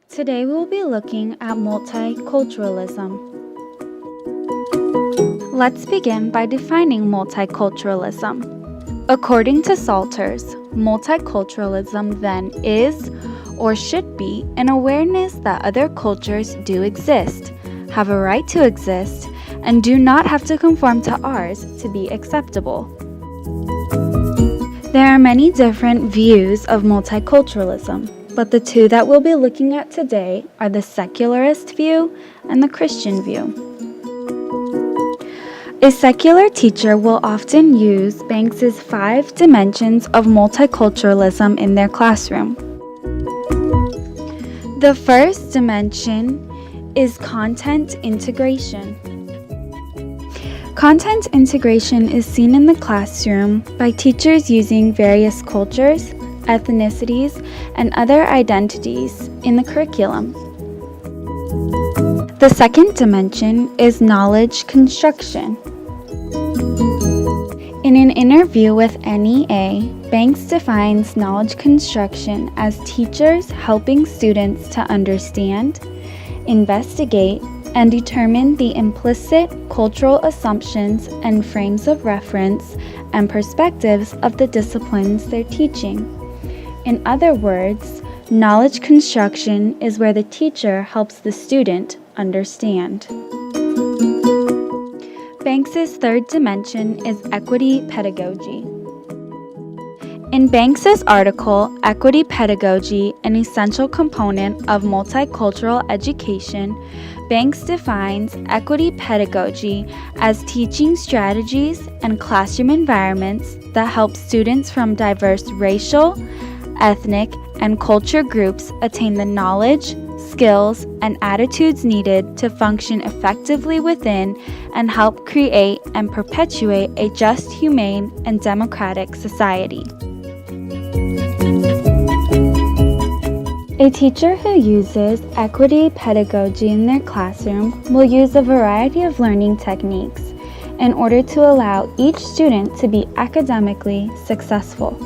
Today we will be looking at multiculturalism. Let's begin by defining multiculturalism. According to Salters, multiculturalism then is or should be an awareness that other cultures do exist, have a right to exist, and do not have to conform to ours to be acceptable. There are many different views of multiculturalism, but the two that we'll be looking at today are the secularist view and the Christian view. A secular teacher will often use Banks's 5 dimensions of multiculturalism in their classroom. The first dimension is content integration. Content integration is seen in the classroom by teachers using various cultures, ethnicities, and other identities in the curriculum. The second dimension is knowledge construction. In an interview with NEA, Banks defines knowledge construction as teachers helping students to understand, investigate, and determine the implicit cultural assumptions and frames of reference and perspectives of the disciplines they're teaching. In other words, knowledge construction is where the teacher helps the student understand. Banks's third dimension is equity pedagogy. In Banks's article, Equity Pedagogy, an Essential Component of Multicultural Education, Banks defines equity pedagogy as teaching strategies and classroom environments that help students from diverse racial, ethnic, and culture groups attain the knowledge, skills, and attitudes needed to function effectively within and help create and perpetuate a just, humane, and democratic society. A teacher who uses equity pedagogy in their classroom will use a variety of learning techniques in order to allow each student to be academically successful.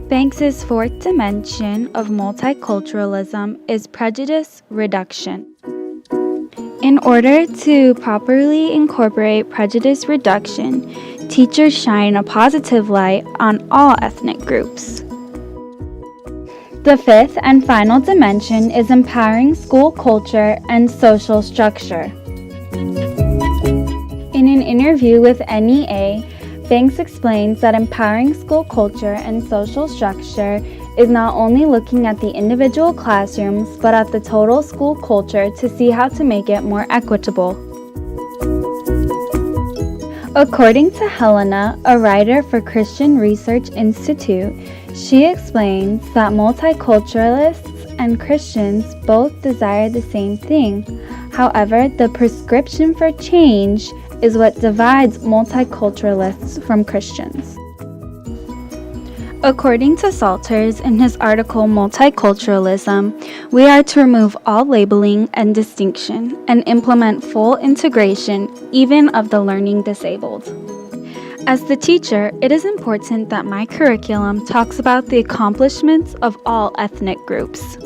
Banks's fourth dimension of multiculturalism is prejudice reduction. In order to properly incorporate prejudice reduction, teachers shine a positive light on all ethnic groups. The fifth and final dimension is empowering school culture and social structure. In an interview with NEA, Banks explains that empowering school culture and social structure is not only looking at the individual classrooms, but at the total school culture to see how to make it more equitable. According to Helena, a writer for Christian Research Institute, she explains that multiculturalists and Christians both desire the same thing. However, the prescription for change is what divides multiculturalists from Christians. According to Salters in his article Multiculturalism, we are to remove all labeling and distinction and implement full integration even of the learning disabled. As the teacher, it is important that my curriculum talks about the accomplishments of all ethnic groups.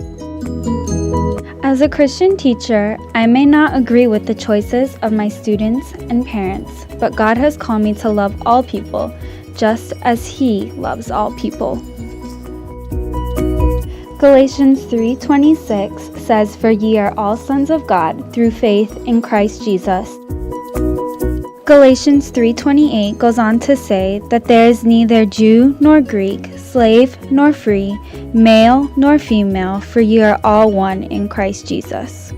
As a Christian teacher, I may not agree with the choices of my students and parents, but God has called me to love all people, just as He loves all people. Galatians 3:26 says, "For ye are all sons of God through faith in Christ Jesus." Galatians 3:28 goes on to say that there is neither Jew nor Greek, slave nor free, male nor female, for ye are all one in Christ Jesus.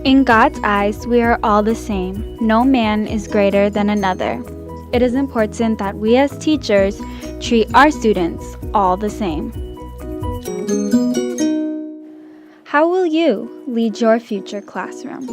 In God's eyes, we are all the same. No man is greater than another. It is important that we as teachers treat our students all the same. How will you lead your future classroom?